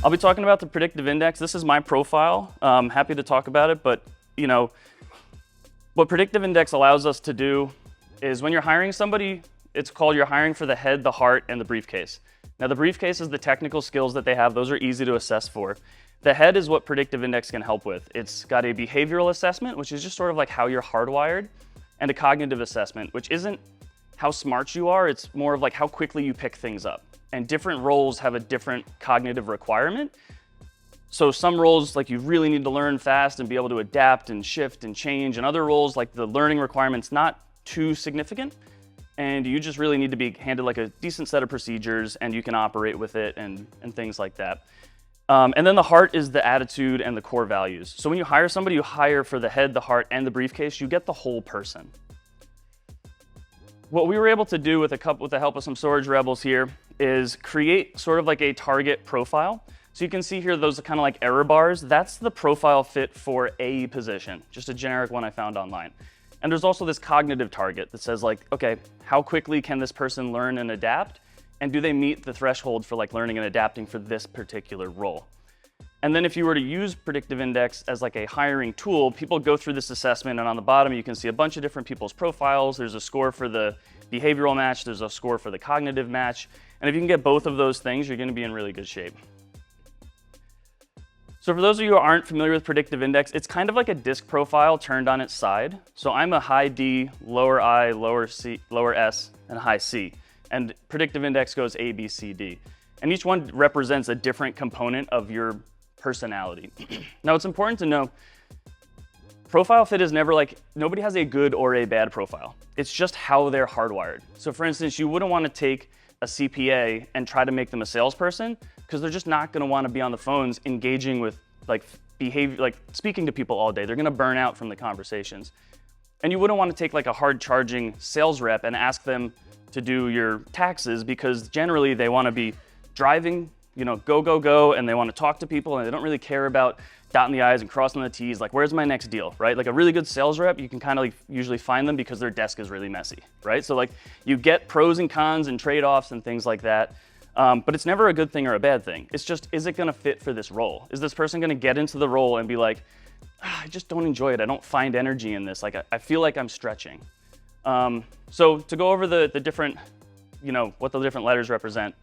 I'll be talking about the predictive index. This is my profile. Happy to talk about it, but what predictive index allows us to do is when you're hiring somebody, it's called you're hiring for the head, the heart, and the briefcase. Now the briefcase is the technical skills that they have. Those are easy to assess for. The head is what predictive index can help with. It's got a behavioral assessment, which is just sort of like how you're hardwired, and a cognitive assessment, which isn't how smart you are, it's more of like how quickly you pick things up. And different roles have a different cognitive requirement. So some roles, like you really need to learn fast and be able to adapt and shift and change, and other roles, like the learning requirement's not too significant, and you just really need to be handed like a decent set of procedures and you can operate with it and things like that. And then the heart is the attitude and the core values. So when you hire somebody, you hire for the head, the heart, and the briefcase, you get the whole person. What we were able to do with the help of some storage rebels here is create sort of like a target profile. So you can see here those are kind of like error bars. That's the profile fit for a position, just a generic one I found online. And there's also this cognitive target that says like, okay, how quickly can this person learn and adapt? And do they meet the threshold for like learning and adapting for this particular role? And then if you were to use Predictive Index as like a hiring tool, people go through this assessment, and on the bottom you can see a bunch of different people's profiles. There's a score for the behavioral match, there's a score for the cognitive match, and if you can get both of those things, you're gonna be in really good shape. So for those of you who aren't familiar with Predictive Index, it's kind of like a disc profile turned on its side. So I'm a high D, lower I, lower C, lower S, and high C. And Predictive Index goes A, B, C, D. And each one represents a different component of your personality. Now it's important to know, profile fit is never like, nobody has a good or a bad profile. It's just how they're hardwired. So for instance, you wouldn't want to take a CPA and try to make them a salesperson because they're just not going to want to be on the phones engaging with like behavior, like speaking to people all day. They're going to burn out from the conversations. And you wouldn't want to take like a hard charging sales rep and ask them to do your taxes because generally they want to be driving, go, go, go, and they want to talk to people and they don't really care about dotting the I's and crossing the T's, like where's my next deal, right? Like a really good sales rep, you can kind of like usually find them because their desk is really messy, right? So like you get pros and cons and trade-offs and things like that, but it's never a good thing or a bad thing. It's just, is it gonna fit for this role? Is this person gonna get into the role and be like, I just don't enjoy it, I don't find energy in this, like I feel like I'm stretching. So to go over the different, what the different letters represent,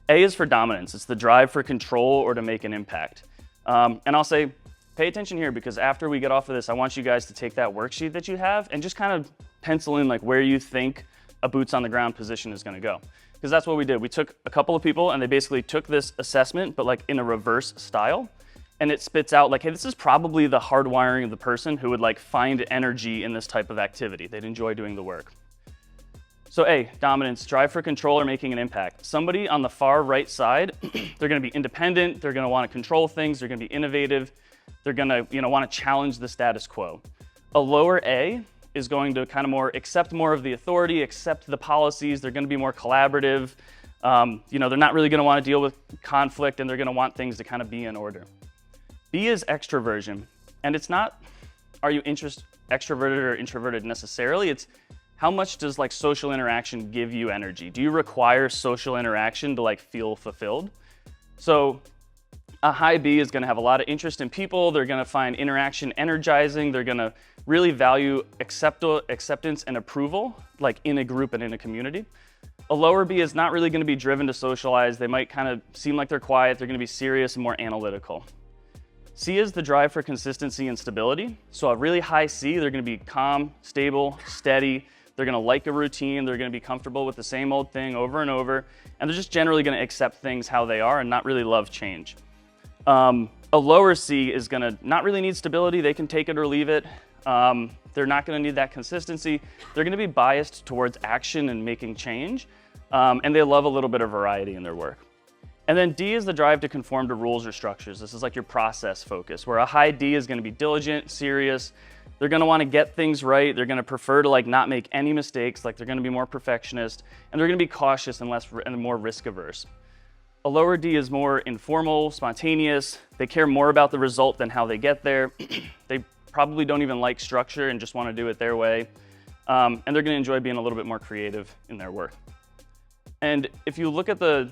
A is for dominance. It's the drive for control or to make an impact. And I'll say, pay attention here because after we get off of this, I want you guys to take that worksheet that you have and just kind of pencil in like where you think a boots on the ground position is gonna go. Because that's what we did. We took a couple of people and they basically took this assessment, but like in a reverse style. And it spits out like, hey, this is probably the hardwiring of the person who would like find energy in this type of activity. They'd enjoy doing the work. So A, dominance, drive for control or making an impact. Somebody on the far right side, they're gonna be independent, they're gonna wanna control things, they're gonna be innovative, they're gonna wanna challenge the status quo. A lower A is going to kind of accept more of the authority, accept the policies, they're gonna be more collaborative, they're not really gonna wanna deal with conflict and they're gonna want things to kind of be in order. B is extroversion, and it's not, are you extroverted or introverted necessarily, it's how much does like social interaction give you energy? Do you require social interaction to like feel fulfilled? So a high B is gonna have a lot of interest in people, they're gonna find interaction energizing, they're gonna really value acceptance and approval, like in a group and in a community. A lower B is not really gonna be driven to socialize, they might kind of seem like they're quiet, they're gonna be serious and more analytical. C is the drive for consistency and stability. So a really high C, they're gonna be calm, stable, steady, they're gonna like a routine, they're gonna be comfortable with the same old thing over and over, and they're just generally gonna accept things how they are and not really love change. A lower C is gonna not really need stability, they can take it or leave it. They're not gonna need that consistency. They're gonna be biased towards action and making change, and they love a little bit of variety in their work. And then D is the drive to conform to rules or structures. This is like your process focus, where a high D is gonna be diligent, serious, they're gonna wanna get things right, they're gonna prefer to like not make any mistakes, like they're gonna be more perfectionist, and they're gonna be cautious and more risk averse. A lower D is more informal, spontaneous, they care more about the result than how they get there. They probably don't even like structure and just wanna do it their way. And they're gonna enjoy being a little bit more creative in their work. And if you look at the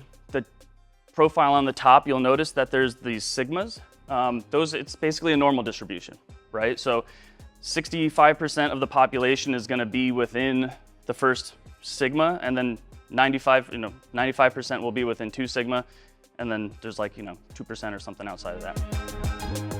profile on the top, you'll notice that there's these sigmas. It's basically a normal distribution, right? So 65% of the population is gonna be within the first sigma, and then 95% will be within 2 sigma, and then there's like, 2% or something outside of that.